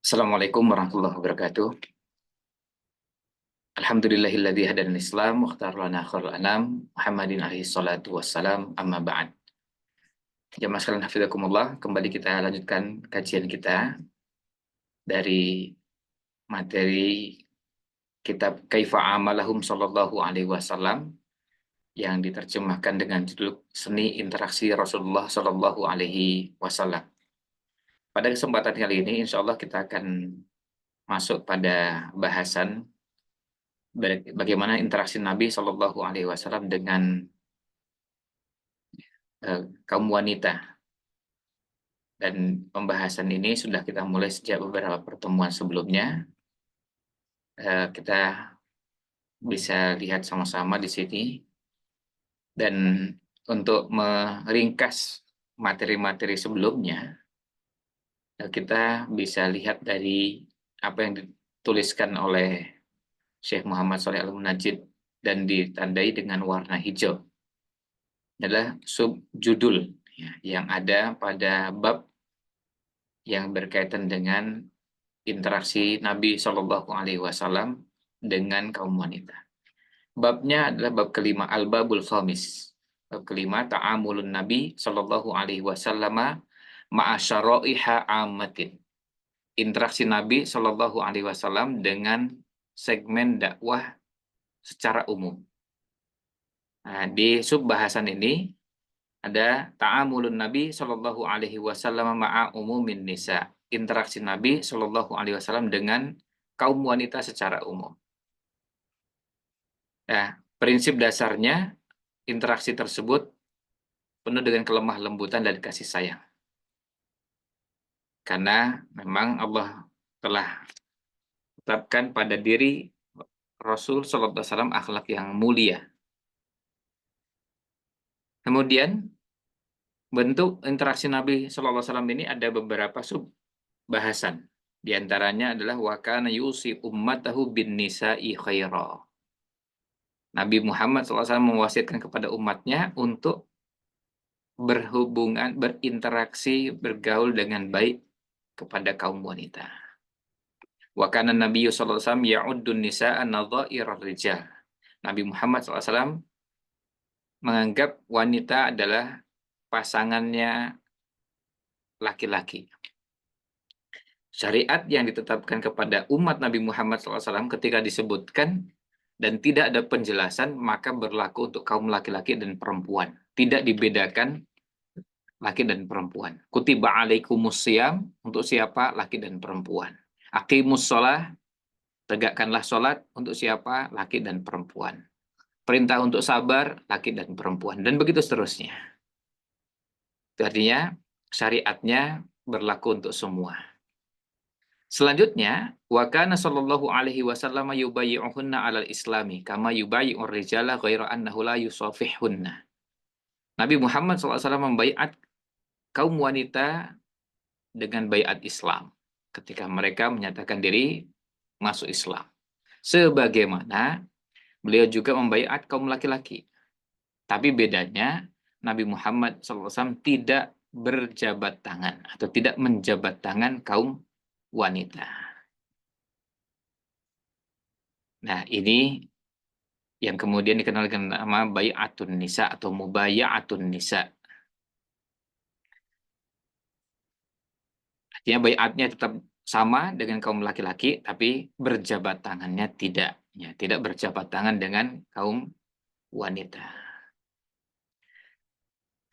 Assalamualaikum warahmatullahi wabarakatuh. Alhamdulillahilladzi hadana Islam wa ikhtara lana khairul anam Muhammadin alaihi salatu wassalam amma ba'd. Jamaah sekalian hafizakumullah, kembali kita lanjutkan kajian kita dari materi kitab Kaifa Amalahum Sallallahu Alaihi Wasallam yang diterjemahkan dengan judul Seni Interaksi Rasulullah Sallallahu Alaihi Wasallam. Pada kesempatan kali ini, insya Allah kita akan masuk pada bahasan bagaimana interaksi Nabi Shallallahu Alaihi Wasallam dengan kaum wanita. Dan pembahasan ini sudah kita mulai sejak beberapa pertemuan sebelumnya. Kita bisa lihat sama-sama di sini. Dan untuk meringkas materi-materi sebelumnya, kita bisa lihat dari apa yang dituliskan oleh Syekh Muhammad Shalih Al-Munajjid dan ditandai dengan warna hijau. Adalah subjudul yang ada pada bab yang berkaitan dengan interaksi Nabi Shallallahu Alaihi Wasallam dengan kaum wanita. Babnya adalah bab kelima, al-babul khamis. Bab kelima, ta'amulun Nabi Shallallahu Alaihi Wasallam ma'asyara'iha ammatin. Interaksi Nabi Shallallahu Alaihi Wasallam dengan segmen dakwah secara umum. Nah, di sub bahasan ini ada ta'amulun Nabi Shallallahu Alaihi Wasallam ma'a umumin nisa, interaksi Nabi Shallallahu Alaihi Wasallam dengan kaum wanita secara umum. Nah, prinsip dasarnya interaksi tersebut penuh dengan kelemah lembutan dan kasih sayang. Karena memang Allah telah tetapkan pada diri Rasul Shallallahu Alaihi Wasallam akhlak yang mulia. Kemudian bentuk interaksi Nabi Shallallahu Alaihi Wasallam ini ada beberapa sub bahasan. Di antaranya adalah wa kana yusi ummatahu bin nisa'i khaira. Nabi Muhammad SAW mewasiatkan kepada umatnya untuk berhubungan, berinteraksi, bergaul dengan baik kepada kaum wanita. Wa kana Nabi sallallahu alaihi wasallam ya'uddun nisa'a nadha'irar rijal. Nabi Muhammad SAW menganggap wanita adalah pasangannya laki-laki. Syariat yang ditetapkan kepada umat Nabi Muhammad SAW ketika disebutkan dan tidak ada penjelasan, maka berlaku untuk kaum laki-laki dan perempuan. Tidak dibedakan laki dan perempuan. Kutiba alaikumus syiyam, untuk siapa? Laki dan perempuan. Aqimus shalah, tegakkanlah sholat, untuk siapa? Laki dan perempuan. Perintah untuk sabar, laki dan perempuan. Dan begitu seterusnya. Itu artinya syariatnya berlaku untuk semua. Selanjutnya, wa kana sallallahu alaihi wasallam yubayyi'uhunna 'alal islami kama yubayyi'ur rijala ghaira annahu la yusafihunna. Nabi Muhammad SAW membaiat kaum wanita dengan baiat Islam ketika mereka menyatakan diri masuk Islam. Sebagaimana beliau juga membaiat kaum laki-laki. Tapi bedanya Nabi Muhammad SAW tidak berjabat tangan atau tidak menjabat tangan kaum wanita. Nah, ini yang kemudian dikenal dengan nama bai'atun nisa atau mubaya'atun nisa. Artinya bai'atnya tetap sama dengan kaum laki-laki, tapi berjabat tangannya tidak. Ya, tidak berjabat tangan dengan kaum wanita.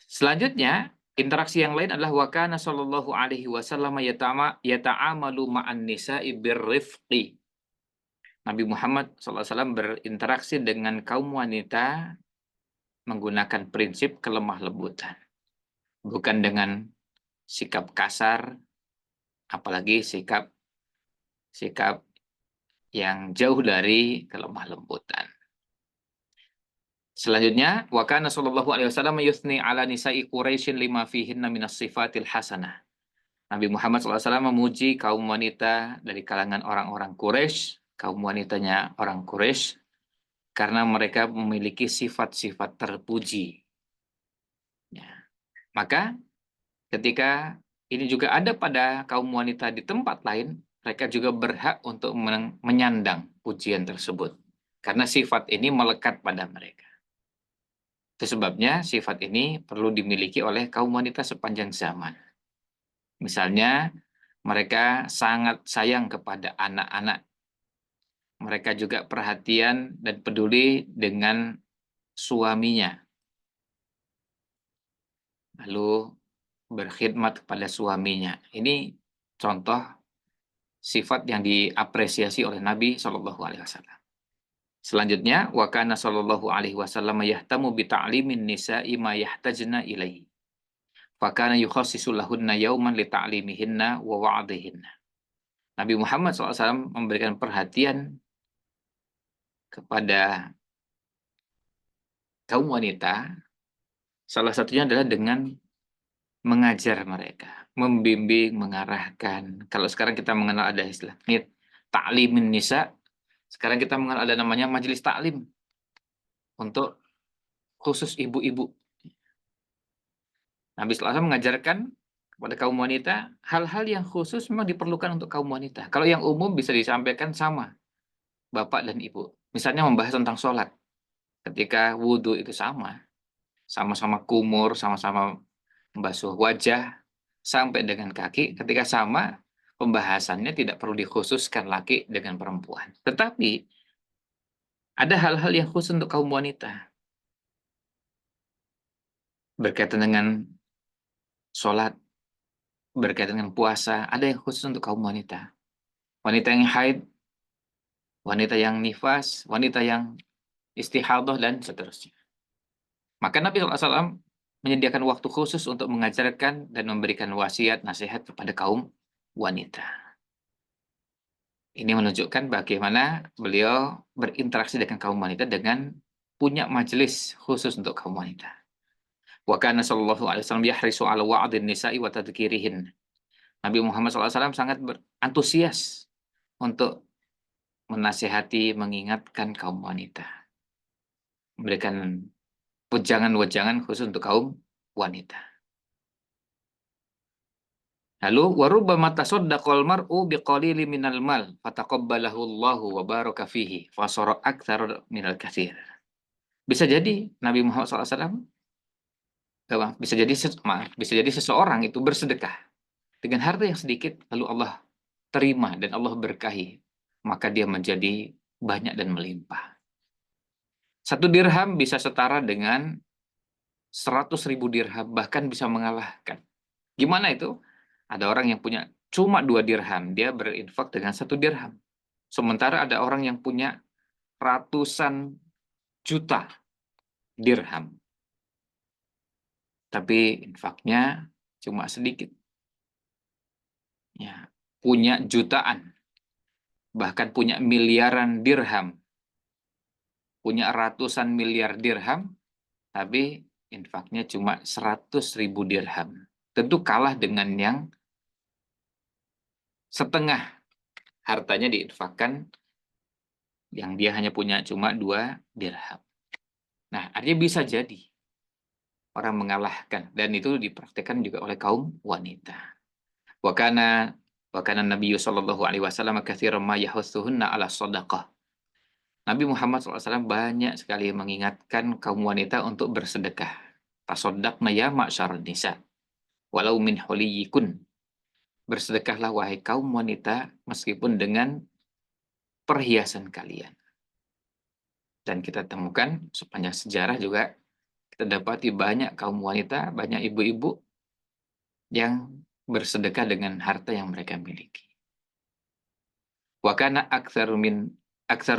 Selanjutnya, interaksi yang lain adalah wa kana sallallahu alaihi wasallam yata'amalu ma'an nisa'i birrifqi. Nabi Muhammad SAW berinteraksi dengan kaum wanita menggunakan prinsip kelemah lembutan. Bukan dengan sikap kasar, apalagi sikap yang jauh dari kelemah lembutan. Selanjutnya, wa kana sallallahu alaihi wasallam yusni ala nisa'i Quraisyin lima fihinna minas sifatil hasanah. Nabi Muhammad SAW memuji kaum wanita dari kalangan orang-orang Quraisy, kaum wanitanya orang Quraisy, karena mereka memiliki sifat-sifat terpuji. Ya. Maka ketika ini juga ada pada kaum wanita di tempat lain, mereka juga berhak untuk menyandang pujian tersebut. Karena sifat ini melekat pada mereka. Itu sebabnya sifat ini perlu dimiliki oleh kaum wanita sepanjang zaman. Misalnya, mereka sangat sayang kepada anak-anak. Mereka juga perhatian dan peduli dengan suaminya. Lalu berkhidmat kepada suaminya. Ini contoh sifat yang diapresiasi oleh Nabi Shallallahu Alaihi Wasallam. Selanjutnya, wa kana sallallahu alaihi wasallam yahtamu bi ta'limin nisa'i ma yahtajna ilaihi. Fa kana yukhassisu lahunna yauman li ta'limihinna wa wa'dihinna. Nabi Muhammad SAW memberikan perhatian kepada kaum wanita, salah satunya adalah dengan mengajar mereka, membimbing, mengarahkan. Kalau sekarang kita mengenal ada istilah ta'limin nisa, sekarang kita mengenal ada namanya majelis taklim untuk khusus ibu-ibu. Nabi SAW mengajarkan kepada kaum wanita hal-hal yang khusus memang diperlukan untuk kaum wanita. Kalau yang umum bisa disampaikan sama bapak dan ibu. Misalnya membahas tentang sholat. Ketika wudhu itu sama-sama kumur, sama-sama membasuh wajah sampai dengan kaki. Ketika sama, pembahasannya tidak perlu dikhususkan laki dengan perempuan. Tetapi ada hal-hal yang khusus untuk kaum wanita berkaitan dengan sholat, berkaitan dengan puasa, ada yang khusus untuk kaum wanita. Wanita yang haid, wanita yang nifas, wanita yang istihadah, dan seterusnya. Maka Nabi SAW menyediakan waktu khusus untuk mengajarkan dan memberikan wasiat, nasihat kepada kaum wanita. Ini menunjukkan bagaimana beliau berinteraksi dengan kaum wanita dengan punya majelis khusus untuk kaum wanita. Wa kana sallallahu alaihi wasallam yahrisu ala wa'din nisa'i wa tadhkirihin. Nabi Muhammad SAW sangat berantusias untuk menasihati, mengingatkan kaum wanita. Memberikan wejangan-wejangan khusus untuk kaum wanita. Lalu warubbama tasaddaqal mar'u biqalili minal mal fataqabbalahu Allahu wa baraka fihi fasara aktsar minal katsir. Bisa jadi Nabi Muhammad SAW bisa jadi seseorang itu bersedekah dengan harta yang sedikit lalu Allah terima dan Allah berkahi, maka dia menjadi banyak dan melimpah. 1 dirham bisa setara dengan 100.000 dirham, bahkan bisa mengalahkan. Gimana itu? Ada orang yang punya cuma 2 dirham, dia berinfak dengan 1 dirham. Sementara ada orang yang punya ratusan juta dirham, tapi infaknya cuma sedikit. Ya, punya jutaan, bahkan punya miliaran dirham, punya ratusan miliar dirham, tapi infaknya cuma 100.000 dirham. Tentu kalah dengan yang setengah hartanya diinfakkan, yang dia hanya punya cuma 2 dirham. Nah, artinya bisa jadi orang mengalahkan, dan itu dipraktikkan juga oleh kaum wanita. Wa kana Nabi sallallahu alaihi wasallam katsiran ma yahutsuhunna ala shadaqah. Nabi Muhammad SAW banyak sekali mengingatkan kaum wanita untuk bersedekah. Tasaddaqna ya ma'syarun nisa walau min huliyikun. Bersedekahlah wahai kaum wanita meskipun dengan perhiasan kalian. Dan kita temukan sepanjang sejarah juga kita dapati banyak kaum wanita, banyak ibu-ibu yang bersedekah dengan harta yang mereka miliki. Wa kana aktsaru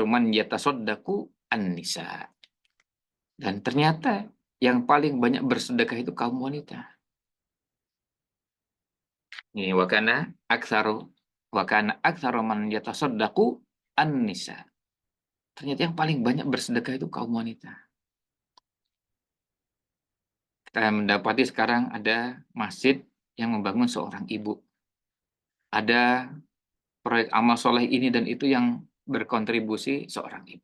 man yatasaddaqu an-nisa. Dan ternyata yang paling banyak bersedekah itu kaum wanita. Ini wa kana aktsaru man yatasaddaqu an-nisa. Ternyata yang paling banyak bersedekah itu kaum wanita. Kita mendapati sekarang ada masjid yang membangun seorang ibu. Ada proyek amal soleh ini dan itu yang berkontribusi seorang ibu.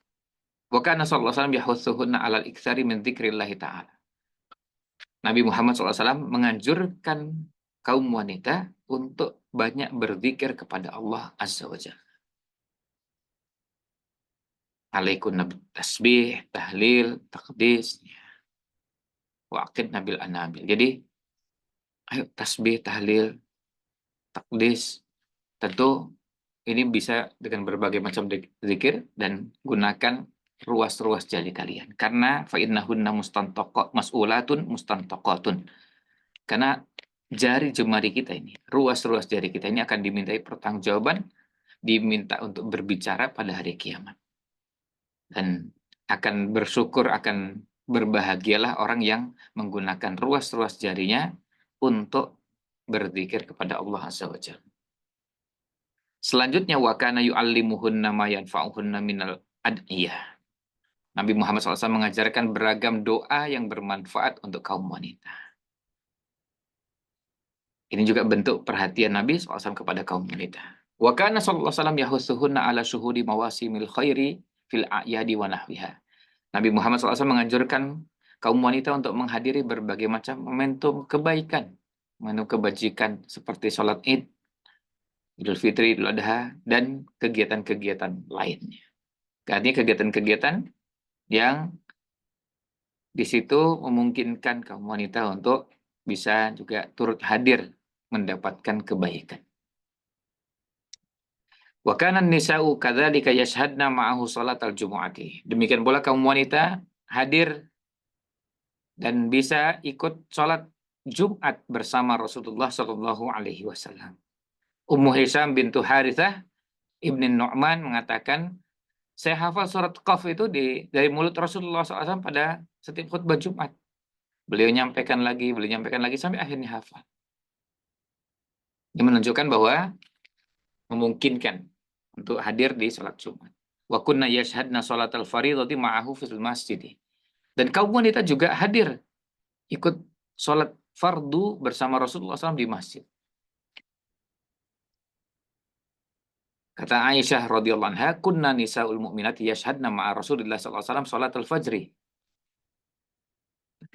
Wa kana sallallahu alaihi wasallam yahutsuhunna 'alal iktsari min dzikrillah ta'ala. Nabi Muhammad SAW menganjurkan kaum wanita untuk banyak berzikir kepada Allah Azza wa Jalla. Alaikunna tasbih, tahlil, taqdis, waqid nabil anabil. Jadi, ayo tasbih, tahlil, takdis. Tentu ini bisa dengan berbagai macam zikir dan gunakan ruas-ruas jari kalian. Karena fa'innahunna mas'ulatun mustantaqatun. Karena jari jemari kita ini, ruas-ruas jari kita ini akan dimintai pertanggungjawaban, diminta untuk berbicara pada hari kiamat. Dan akan bersyukur, akan berbahagialah orang yang menggunakan ruas-ruas jarinya untuk berzikir kepada Allah Azza wa Jalla. Selanjutnya, wa kana yu'allimuhunna ma yanfa'uhunna minal ad'iyah. Nabi Muhammad SAW mengajarkan beragam doa yang bermanfaat untuk kaum wanita. Ini juga bentuk perhatian Nabi SAW kepada kaum wanita. Wa kana sallallahu alaihi wasallam yahussuhunna ala syuhudi mawasimil khairi fil a'yadi wa nahwiha. Nabi Muhammad SAW menganjurkan kaum wanita untuk menghadiri berbagai macam momentum kebaikan, momentum kebajikan seperti sholat Id, Idul Fitri, Idul Adha, dan kegiatan-kegiatan lainnya. Artinya kegiatan-kegiatan yang di situ memungkinkan kaum wanita untuk bisa juga turut hadir mendapatkan kebaikan. Wa kana nisa'u kadzalika yashhadna ma'ahu salatal jumu'ati. Demikian pula kaum wanita hadir dan bisa ikut sholat Jumat bersama Rasulullah Shallallahu Alaihi Wasallam. Ummu Hisam bintu Harithah ibn Nu'man mengatakan, saya hafal surat Qaf itu dari mulut Rasulullah SAW pada setiap khutbah Jumat. Beliau nyampaikan lagi sampai akhirnya hafal. Ini menunjukkan bahwa memungkinkan untuk hadir di sholat Jumat. Wa kunna yashhadna sholatal fardhati ma'ahu fil masjid. Dan kaum wanita juga hadir ikut sholat fardu bersama Rasulullah SAW di masjid. Kata Aisyah radhiyallahu anha, kunna nisaul mu'minati yashhadna ma'a Rasulillah sallallahu alaihi wasallam salatul fajri.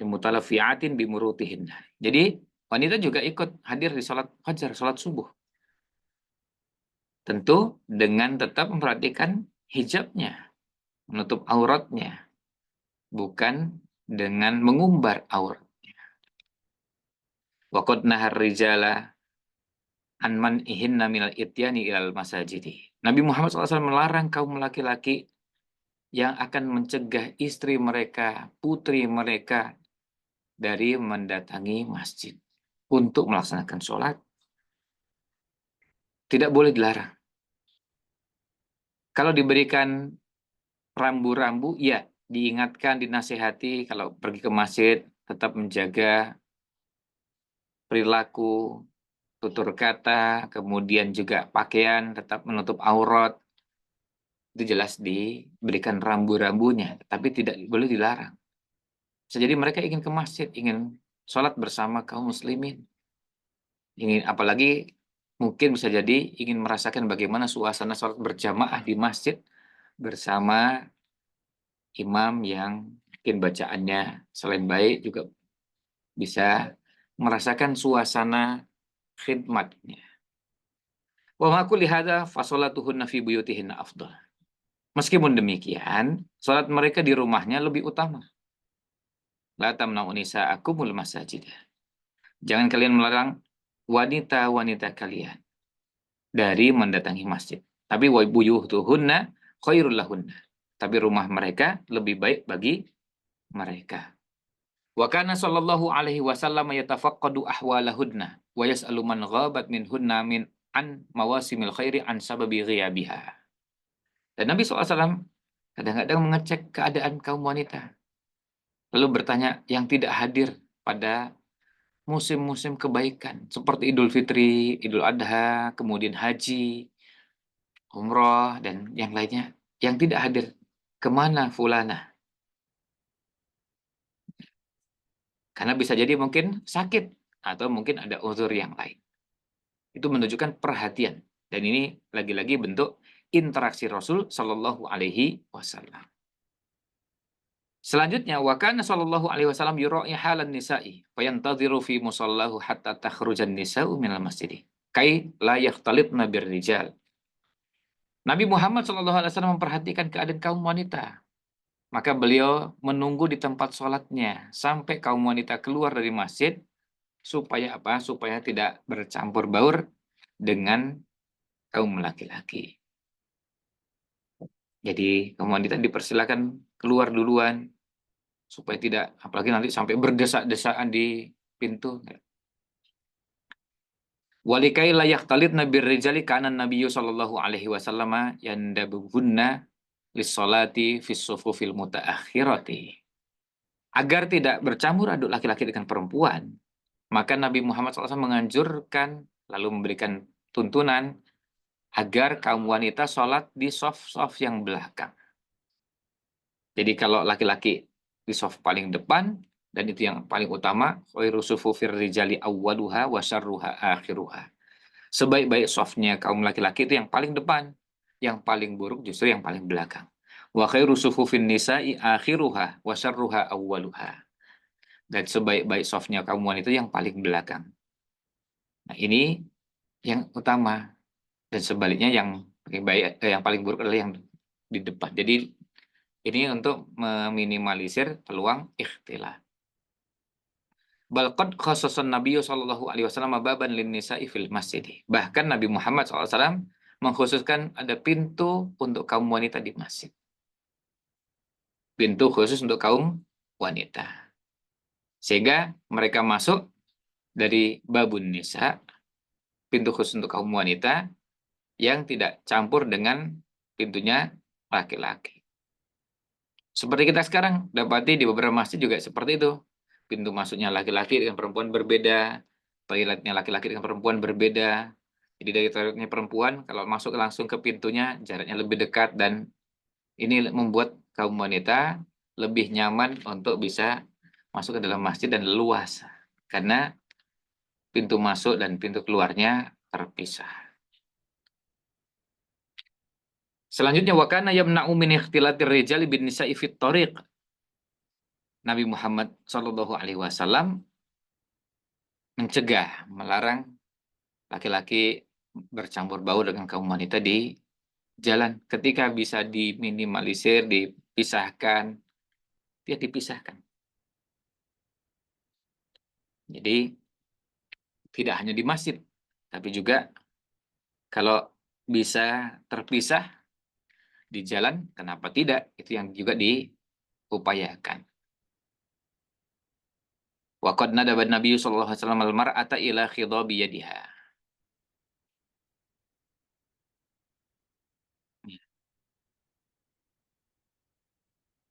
Mutalafiatin bimurutihinna. Jadi wanita juga ikut hadir di salat fajar, salat subuh. Tentu dengan tetap memperhatikan hijabnya, menutup auratnya, bukan dengan mengumbar auratnya. Wa qad nahar rijala an man'ihinna minal ityani ilal masajidi. Nabi Muhammad SAW melarang kaum laki-laki yang akan mencegah istri mereka, putri mereka dari mendatangi masjid untuk melaksanakan sholat. Tidak boleh dilarang. Kalau diberikan rambu-rambu, ya diingatkan, dinasihati kalau pergi ke masjid tetap menjaga perilaku, tutur kata, kemudian juga pakaian tetap menutup aurat. Itu jelas diberikan rambu-rambunya, tapi tidak boleh dilarang. Bisa jadi mereka ingin ke masjid, ingin sholat bersama kaum muslimin. Apalagi mungkin bisa jadi ingin merasakan bagaimana suasana sholat berjamaah di masjid bersama imam yang mungkin bacaannya selain baik juga bisa merasakan suasana khidmatnya. Wa ma kulli hadza fa sholatuhunna fi buyutihinna afdal. Meskipun demikian, salat mereka di rumahnya lebih utama. La tamna'u nisa'akumul masajid. Jangan kalian melarang wanita-wanita kalian dari mendatangi masjid. Tapi wa buyutuhunna khairul lahunna. Tapi rumah mereka lebih baik bagi mereka. Wa kana sallallahu alaihi wasallam yatafaqqadu ahwalahunna wa yas'alu man ghabat minhunna min an mawasimil khairi an sababi ghiyabiha. Dan Nabi SAW kadang-kadang mengecek keadaan kaum wanita. Lalu bertanya yang tidak hadir pada musim-musim kebaikan seperti Idul Fitri, Idul Adha, kemudian haji, umroh, dan yang lainnya yang tidak hadir. Kemana fulana? Karena bisa jadi mungkin sakit atau mungkin ada uzur yang lain. Itu menunjukkan perhatian. Dan ini lagi-lagi bentuk interaksi Rasul Shallallahu Alaihi Wasallam. Selanjutnya, wa kana sallallahu alaihi wasallam yura'i halan nisa'i fa yantadhiru fi musallahu hatta takhrujan nisa'u minal masjid kai la yakhtalitna birrijal. Nabi Muhammad sallallahu alaihi wasallam memperhatikan keadaan kaum wanita. Maka beliau menunggu di tempat sholatnya sampai kaum wanita keluar dari masjid supaya apa? Supaya tidak bercampur baur dengan kaum laki-laki. Jadi kaum wanita dipersilakan keluar duluan supaya tidak, apalagi nanti sampai berdesak-desakan di pintu. Walikai layak talit nabi rijali kanan Nabi sallallahu alaihi wasallam yandabuhunna lissolati fis sufufil mutaakhirati. Agar tidak bercampur aduk laki-laki dengan perempuan, maka Nabi Muhammad SAW menganjurkan lalu memberikan tuntunan agar kaum wanita sholat di sof-sof yang belakang. Jadi kalau laki-laki di sof paling depan, dan itu yang paling utama, khairu sufufir rijali awwaluha wa syarruha akhiruha. Sebaik-baik softnya kaum laki-laki itu yang paling depan, yang paling buruk justru yang paling belakang. Wa khairu sufufin nisa'i akhiruha wa syarruha awwaluha. Dan sebaik-baik softnya kaum wanita itu yang paling belakang. Nah, ini yang utama, dan sebaliknya yang paling buruk adalah yang di depan. Jadi ini untuk meminimalisir peluang ikhtilat. Bal qad khassasan Nabi sallallahu alaihi wasallam baban lin nisa'i fil masjid. Bahkan Nabi Muhammad SAW mengkhususkan ada pintu untuk kaum wanita di masjid. Pintu khusus untuk kaum wanita. Sehingga mereka masuk dari babun nisa, pintu khusus untuk kaum wanita yang tidak campur dengan pintunya laki-laki. Seperti kita sekarang dapati di beberapa masjid juga seperti itu. Pintu masuknya laki-laki dengan perempuan berbeda, toiletnya laki-laki dengan perempuan berbeda. Jadi dari toiletnya perempuan, kalau masuk langsung ke pintunya jaraknya lebih dekat, dan ini membuat kaum wanita lebih nyaman untuk bisa masuk ke dalam masjid dan luas. Karena pintu masuk dan pintu keluarnya terpisah. Selanjutnya, wa kana yamna'u min ikhtilatir rijali bin nisa'i fit thariq. Nabi Muhammad sallallahu alaihi wasallam mencegah, melarang laki-laki bercampur baur dengan kaum wanita di jalan. Ketika bisa diminimalisir, dipisahkan, dia dipisahkan. Jadi tidak hanya di masjid, tapi juga kalau bisa terpisah di jalan, kenapa tidak? Itu yang juga diupayakan. Wa qad nadaba Nabi sallallahu alaihi wasallam al-mar'ata ila khidabi yadiha.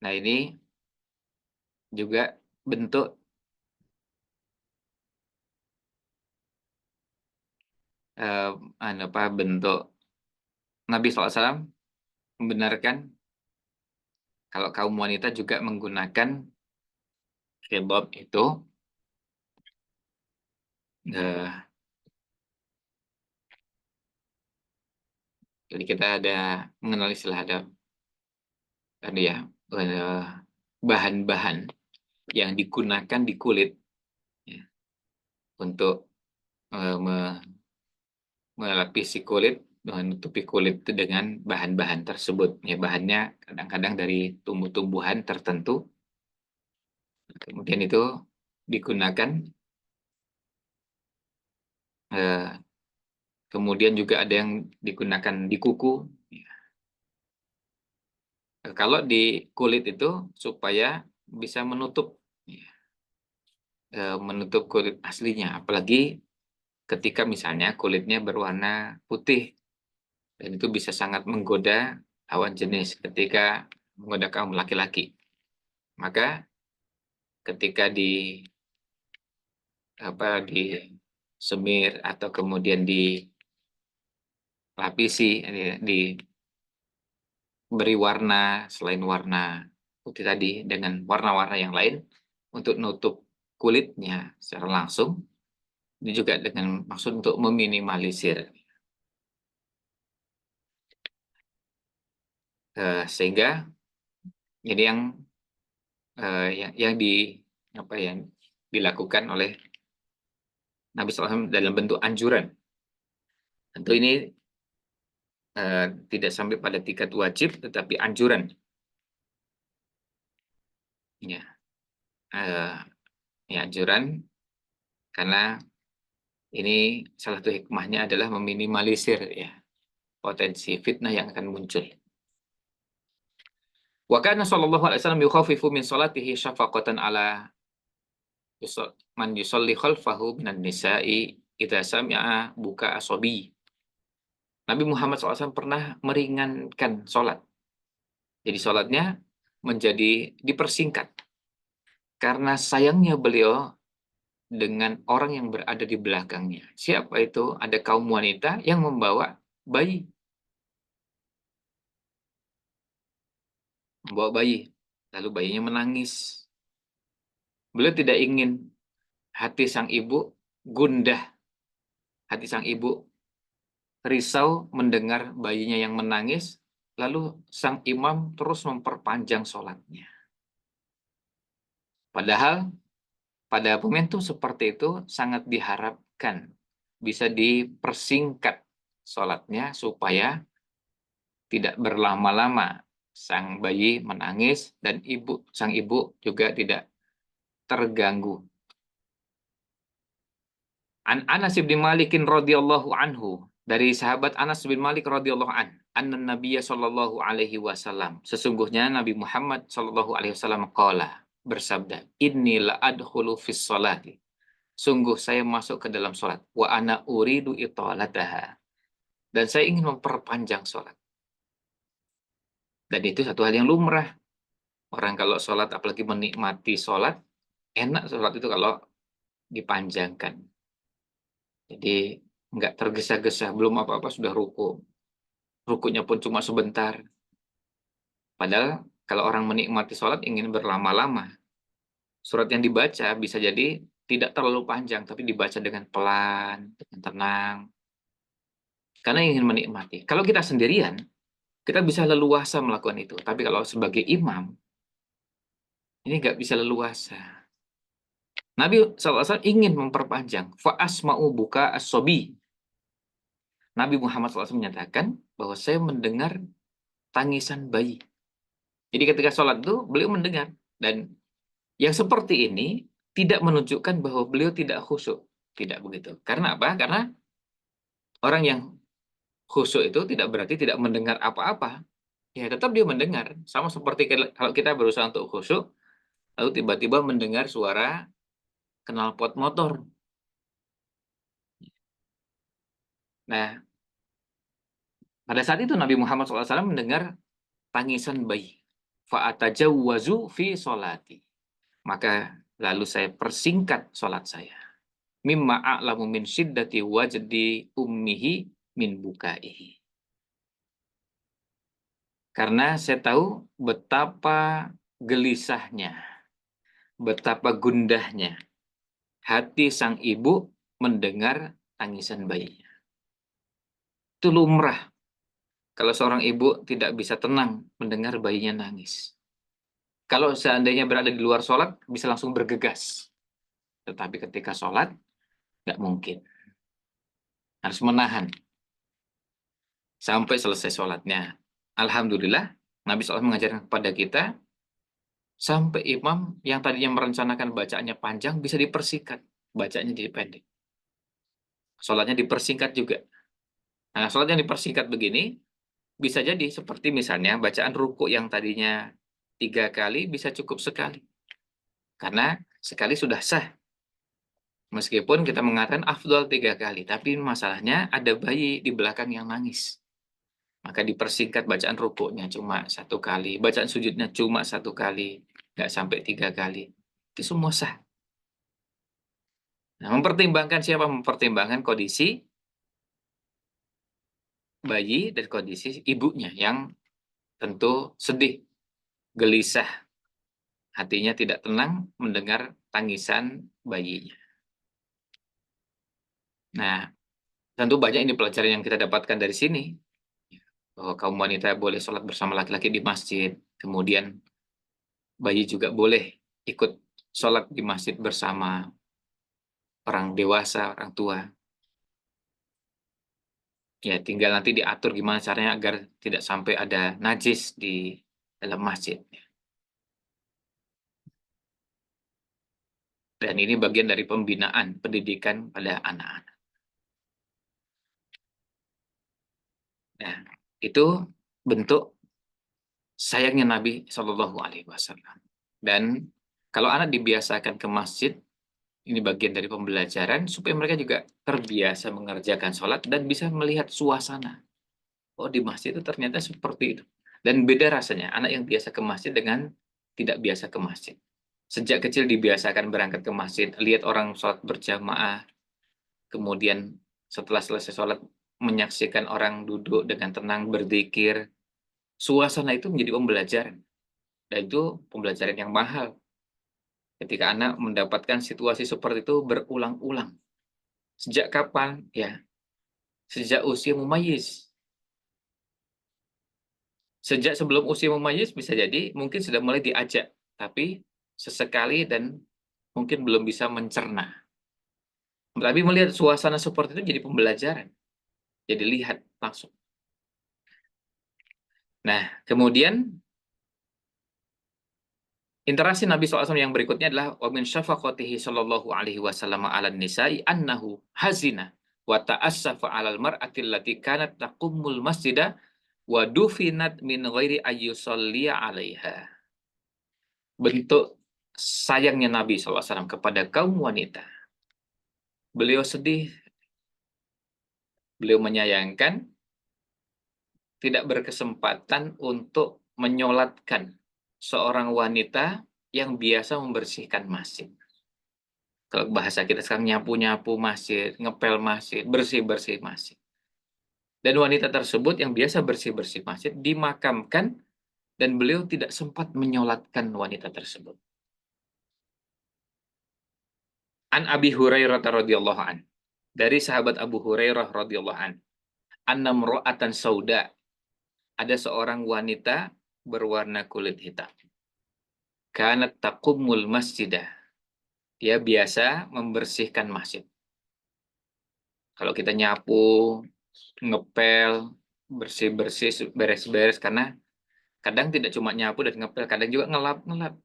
Nah, ini juga bentuk bentuk Nabi SAW membenarkan kalau kaum wanita juga menggunakan khidab itu, eh, jadi kita ada mengenal istilah ada ya, bahan-bahan yang digunakan di kulit ya, untuk melapisi kulit, menutupi kulit itu dengan bahan-bahan tersebut. Ya, bahannya kadang-kadang dari tumbuh-tumbuhan tertentu, kemudian itu digunakan. Kemudian juga ada yang digunakan di kuku. Kalau di kulit itu supaya bisa menutup, menutup kulit aslinya. Apalagi ketika misalnya kulitnya berwarna putih, dan itu bisa sangat menggoda lawan jenis ketika menggoda kaum laki-laki. Maka ketika di semir atau kemudian dilapisi, diberi warna selain warna putih tadi dengan warna-warna yang lain untuk nutup kulitnya secara langsung, ini juga dengan maksud untuk meminimalisir, sehingga jadi yang yang dilakukan oleh Nabi SAW dalam bentuk anjuran. Tentu ini tidak sampai pada tingkat wajib, tetapi anjuran. Ya, anjuran karena ini salah satu hikmahnya adalah meminimalisir ya potensi fitnah yang akan muncul. Wa kana sallallahu alaihi wasallam yukhaffifu min salatihi syafaqatan ala man yusalli khalfahu minan nisa'i idza sami'a buka asabi. Nabi Muhammad SAW pernah meringankan sholat. Jadi sholatnya menjadi dipersingkat. Karena sayangnya beliau dengan orang yang berada di belakangnya. Siapa itu? Ada kaum wanita yang membawa bayi. Membawa bayi. Lalu bayinya menangis. Beliau tidak ingin hati sang ibu gundah. Hati sang ibu risau mendengar bayinya yang menangis. Lalu sang imam terus memperpanjang sholatnya. Padahal pada momentum seperti itu sangat diharapkan bisa dipersingkat sholatnya supaya tidak berlama-lama sang bayi menangis dan sang ibu juga tidak terganggu. An Anas bin Malik radhiyallahu anhu, dari sahabat Anas bin Malik radhiyallahu anna Nabiyya sallallahu alaihi wasallam, sesungguhnya Nabi Muhammad sallallahu alaihi wasallam qala, bersabda, inni la adkhulu fis sholati, sungguh saya masuk ke dalam sholat, wa ana uridu italataha, dan saya ingin memperpanjang sholat. Dan itu satu hal yang lumrah. Orang kalau sholat, apalagi menikmati sholat, enak sholat itu kalau dipanjangkan. Jadi nggak tergesa-gesa, belum apa-apa sudah ruku. Rukunya pun cuma sebentar. Padahal kalau orang menikmati sholat ingin berlama-lama. Surat yang dibaca bisa jadi tidak terlalu panjang, tapi dibaca dengan pelan, dengan tenang. Karena ingin menikmati. Kalau kita sendirian, kita bisa leluasa melakukan itu. Tapi kalau sebagai imam, ini nggak bisa leluasa. Nabi SAW ingin memperpanjang. Fa'asma'u buka as-sobi. Nabi Muhammad SAW menyatakan bahwa saya mendengar tangisan bayi. Jadi ketika sholat itu beliau mendengar. Dan yang seperti ini tidak menunjukkan bahwa beliau tidak khusyuk. Tidak begitu. Karena apa? Karena orang yang khusyuk itu tidak berarti tidak mendengar apa-apa. Ya tetap dia mendengar. Sama seperti kalau kita berusaha untuk khusyuk, lalu tiba-tiba mendengar suara knalpot motor. Nah, pada saat itu Nabi Muhammad SAW mendengar tangisan bayi. Fa'atajawwazu fi sholati. Maka lalu saya persingkat sholat saya. Mimma a'lamu min syiddati wajdi ummihi min bukaihi. Karena saya tahu betapa gelisahnya, betapa gundahnya hati sang ibu mendengar tangisan bayinya. Itu lumrah. Kalau seorang ibu tidak bisa tenang mendengar bayinya nangis. Kalau seandainya berada di luar sholat, bisa langsung bergegas. Tetapi ketika sholat, nggak mungkin. Harus menahan. Sampai selesai sholatnya. Alhamdulillah, Nabi SAW mengajarkan kepada kita, sampai imam yang tadinya merencanakan bacaannya panjang, bisa dipersingkat. Bacaannya jadi pendek. Sholatnya dipersingkat juga. Nah, sholat yang dipersingkat begini, bisa jadi seperti misalnya bacaan ruku yang tadinya 3 kali, bisa cukup sekali. Karena sekali sudah sah. Meskipun kita mengatakan afdol 3 kali, tapi masalahnya ada bayi di belakang yang nangis. Maka dipersingkat bacaan rukuknya cuma 1 kali, bacaan sujudnya cuma 1 kali, nggak sampai 3 kali. Itu semua sah. Nah, mempertimbangkan siapa? Mempertimbangkan kondisi bayi dan kondisi ibunya yang tentu sedih, gelisah, hatinya tidak tenang mendengar tangisan bayinya. Nah, tentu banyak ini pelajaran yang kita dapatkan dari sini. Bahwa kaum wanita boleh sholat bersama laki-laki di masjid. Kemudian bayi juga boleh ikut sholat di masjid bersama orang dewasa, orang tua. Ya, tinggal nanti diatur gimana caranya agar tidak sampai ada najis di dalam masjid. Dan ini bagian dari pembinaan pendidikan pada anak-anak. Nah, itu bentuk sayangnya Nabi Shallallahu Alaihi Wasallam. Dan kalau anak dibiasakan ke masjid, ini bagian dari pembelajaran supaya mereka juga terbiasa mengerjakan sholat dan bisa melihat suasana. Oh, di masjid itu ternyata seperti itu. Dan beda rasanya anak yang biasa ke masjid dengan tidak biasa ke masjid. Sejak kecil dibiasakan berangkat ke masjid, lihat orang sholat berjamaah, kemudian setelah selesai sholat menyaksikan orang duduk dengan tenang berzikir. Suasana itu menjadi pembelajaran. Dan itu pembelajaran yang mahal. Ketika anak mendapatkan situasi seperti itu berulang-ulang. Sejak kapan? Ya, sejak usia mumayyiz. Sejak sebelum usia mumayyiz bisa jadi mungkin sudah mulai diajak, tapi sesekali dan mungkin belum bisa mencerna. Tapi melihat suasana seperti itu jadi pembelajaran. Jadi lihat langsung. Nah, kemudian interaksi Nabi SAW yang berikutnya adalah wa min syafaqatihi sallallahu alaihi wasallam 'alan nisa'i annahu hazina wa ta'assafa 'alal mar'ati allati kanat taqummul masjida wa dufinat min ghairi ayyusalliya 'alaiha. Bentuk sayangnya Nabi SAW kepada kaum wanita. Beliau sedih, beliau menyayangkan tidak berkesempatan untuk menyolatkan seorang wanita yang biasa membersihkan masjid. Kalau bahasa kita sekarang nyapu-nyapu masjid, ngepel masjid, bersih-bersih masjid. Dan wanita tersebut yang biasa bersih-bersih masjid dimakamkan dan beliau tidak sempat menyolatkan wanita tersebut. An Abi Hurairah radhiyallahu an. Dari sahabat Abu Hurairah radhiyallahu an. Anna mra'atan sauda. Ada seorang wanita berwarna kulit hitam. Kanat taqumul masjidah. Dia biasa membersihkan masjid. Kalau kita nyapu, ngepel, bersih-bersih, beres-beres, karena kadang tidak cuma nyapu dan ngepel, kadang juga ngelap-ngelap.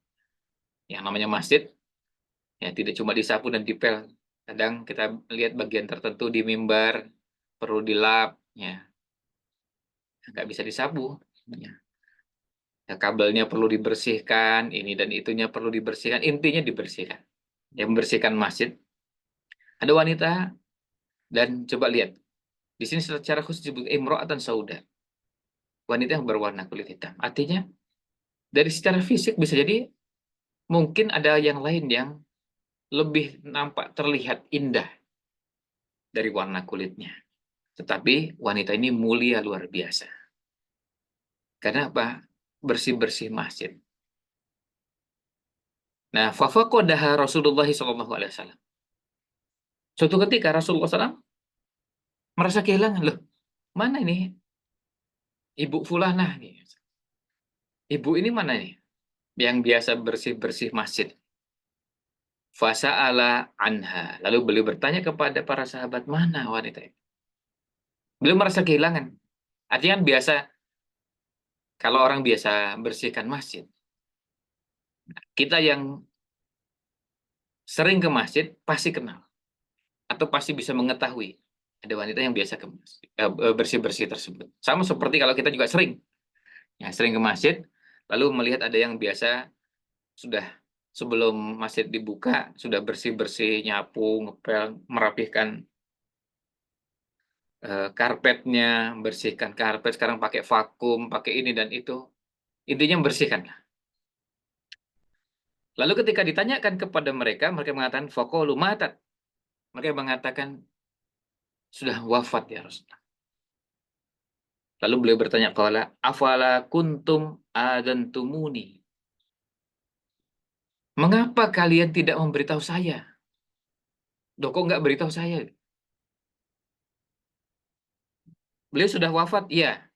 Yang namanya masjid, ya tidak cuma disapu dan dipel. Kadang kita lihat bagian tertentu di mimbar, perlu dilap, ya. Nggak bisa disapu. Ya. Ya, kabelnya perlu dibersihkan, ini dan itunya perlu dibersihkan, intinya dibersihkan. Yang membersihkan masjid, ada wanita, dan coba lihat, di sini secara khusus disebut imra'atan sauda, wanita yang berwarna kulit hitam. Artinya, dari secara fisik bisa jadi mungkin ada yang lain yang lebih nampak terlihat indah dari warna kulitnya. Tetapi wanita ini mulia luar biasa. Karena apa? Bersih-bersih masjid. Nah, fafaqadaha Rasulullah SAW. Suatu ketika Rasulullah SAW merasa kehilangan. Loh, mana ini Ibu Fulanah nih? Ibu ini mana nih? Yang biasa bersih-bersih masjid. Fasa'ala anha. Lalu beliau bertanya kepada para sahabat, mana wanita itu? Beliau merasa kehilangan. Artinya kan biasa, kalau orang biasa bersihkan masjid, kita yang sering ke masjid pasti kenal. Atau pasti bisa mengetahui ada wanita yang biasa ke masjid, bersih-bersih tersebut. Sama seperti kalau kita juga sering. Ya, sering ke masjid, lalu melihat ada yang biasa sudah sebelum masjid dibuka, sudah bersih-bersih, nyapu, ngepel, merapihkan karpetnya, bersihkan karpet, sekarang pakai vakum, pakai ini dan itu. Intinya membersihkan. Lalu ketika ditanyakan kepada mereka, mereka mengatakan, faqalu matat. Mereka mengatakan, sudah wafat ya Rasulullah. Lalu beliau bertanya, qala afala kuntum adantumuni. Mengapa kalian tidak memberitahu saya? Loh, kok nggak beritahu saya? Beliau sudah wafat? Iya.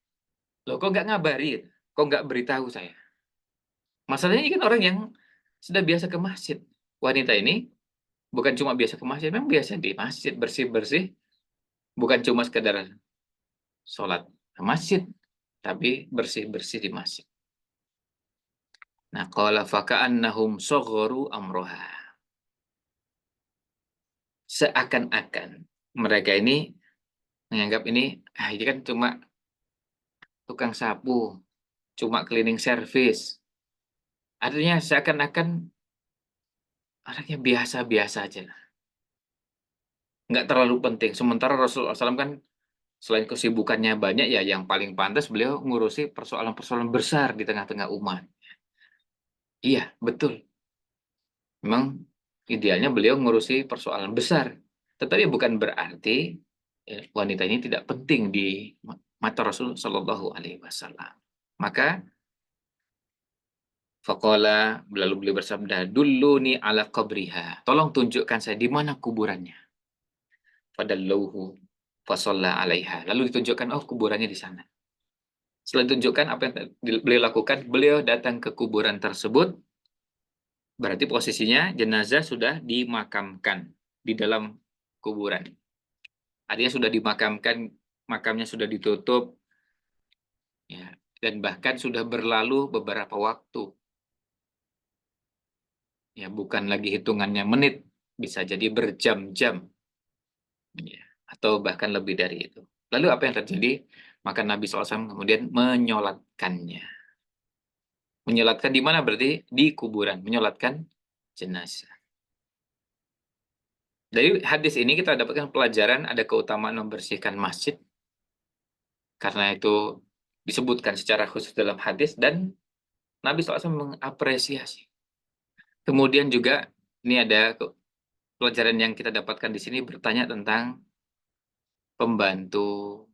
Loh, kok nggak ngabari? Kok nggak beritahu saya? Masalahnya ini kan orang yang sudah biasa ke masjid. Wanita ini bukan cuma biasa ke masjid, memang biasa di masjid, bersih-bersih, bukan cuma sekedar sholat ke masjid, tapi bersih-bersih di masjid. Nah, qala faka'annahum shagharu amroha. Seakan-akan mereka ini menganggap ini kan cuma tukang sapu, cuma cleaning service. Artinya seakan-akan anaknya biasa-biasa aja, nggak terlalu penting. Sementara Rasulullah SAW kan selain kesibukannya banyak ya, yang paling pantas beliau ngurusi persoalan-persoalan besar di tengah-tengah umat. Iya, betul. Memang idealnya beliau ngurusi persoalan besar. Tetapi bukan berarti wanita ini tidak penting di mata Rasul Shallallahu Alaihi Wasallam. Maka faqala, lalu beliau bersabda, "Dulluni ala qabriha." Tolong tunjukkan saya di mana kuburannya. Fadalluhu fasalla 'alaiha. Lalu ditunjukkan, oh kuburannya di sana. Setelah ditunjukkan apa yang beliau lakukan, beliau datang ke kuburan tersebut, berarti posisinya jenazah sudah dimakamkan di dalam kuburan. Artinya sudah dimakamkan, makamnya sudah ditutup, ya, dan bahkan sudah berlalu beberapa waktu. Ya, bukan lagi hitungannya menit, bisa jadi berjam-jam, ya, atau bahkan lebih dari itu. Lalu apa yang terjadi? Maka Nabi SAW kemudian menyolatkannya. Menyolatkan di mana berarti? Di kuburan, menyolatkan jenazah. Dari hadis ini kita dapatkan pelajaran ada keutamaan membersihkan masjid, karena itu disebutkan secara khusus dalam hadis, dan Nabi SAW mengapresiasi. Kemudian juga ini ada pelajaran yang kita dapatkan di sini, bertanya tentang pembantu,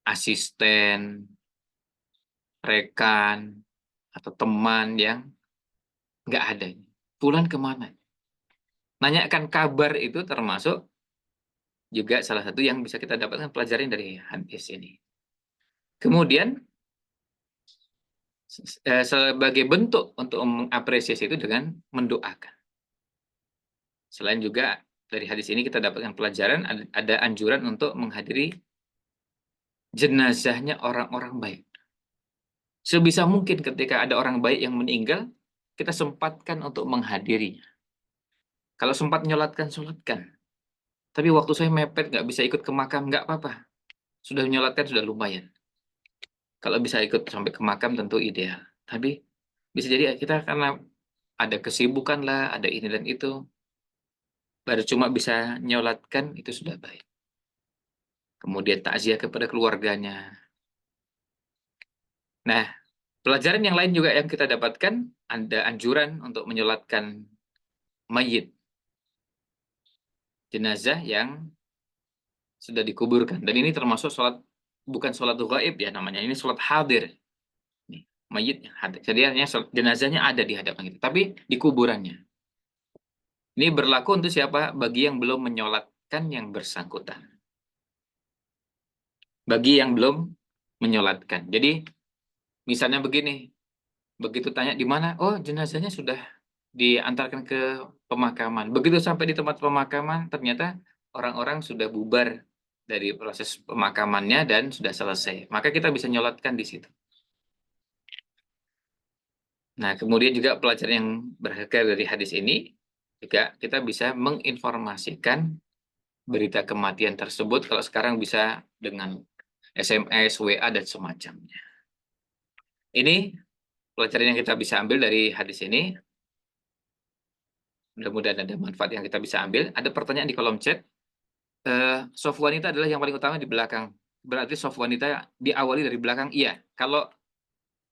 asisten, rekan, atau teman yang nggak ada. Fulan kemana? Nanyakan kabar itu termasuk juga salah satu yang bisa kita dapatkan pelajaran dari hadis ini. Kemudian sebagai bentuk untuk mengapresiasi itu dengan mendoakan. Selain juga dari hadis ini kita dapatkan pelajaran, ada anjuran untuk menghadiri jenazahnya orang-orang baik. Sebisa mungkin ketika ada orang baik yang meninggal, kita sempatkan untuk menghadirinya. Kalau sempat nyolatkan, sholatkan. Tapi waktu saya mepet, nggak bisa ikut ke makam, nggak apa-apa. Sudah menyolatkan, sudah lumayan. Kalau bisa ikut sampai ke makam tentu ideal. Tapi bisa jadi kita karena ada kesibukan lah, ada ini dan itu, baru cuma bisa nyolatkan, itu sudah baik. Kemudian takziah kepada keluarganya. Nah, pelajaran yang lain juga yang kita dapatkan, ada anjuran untuk menyolatkan mayit, jenazah yang sudah dikuburkan. Dan ini termasuk sholat, bukan sholat ghaib ya namanya, ini sholat hadir. Nih, mayitnya hadir. Jadi jenazahnya ada di hadapan kita, tapi di kuburannya. Ini berlaku untuk siapa? Bagi yang belum menyolatkan yang bersangkutan. Bagi yang belum menyolatkan. Jadi, misalnya begini, begitu tanya di mana, oh jenazahnya sudah diantarkan ke pemakaman. Begitu sampai di tempat pemakaman, ternyata orang-orang sudah bubar dari proses pemakamannya dan sudah selesai. Maka kita bisa nyolatkan di situ. Nah, kemudian juga pelajaran yang berharga dari hadis ini, juga kita bisa menginformasikan berita kematian tersebut, kalau sekarang bisa dengan SMS, WA, dan semacamnya. Ini pelajaran yang kita bisa ambil dari hadis ini. Mudah-mudahan ada manfaat yang kita bisa ambil. Ada pertanyaan di kolom chat. Soft wanita adalah yang paling utama di belakang. Berarti soft wanita diawali dari belakang? Iya. Kalau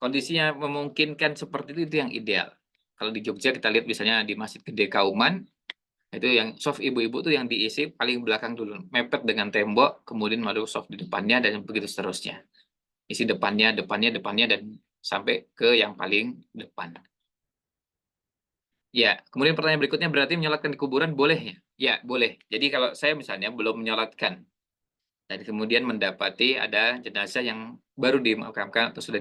kondisinya memungkinkan seperti itu yang ideal. Kalau di Jogja kita lihat misalnya di Masjid Gede Kauman, itu yang soft ibu-ibu tuh yang diisi paling belakang dulu, mepet dengan tembok, kemudian baru soft di depannya, dan begitu seterusnya. Isi depannya, dan sampai ke yang paling depan. Ya, kemudian pertanyaan berikutnya, berarti menyolatkan di kuburan boleh ya? Ya, boleh. Jadi kalau saya misalnya belum menyolatkan, dan kemudian mendapati ada jenazah yang baru dimakamkan atau sudah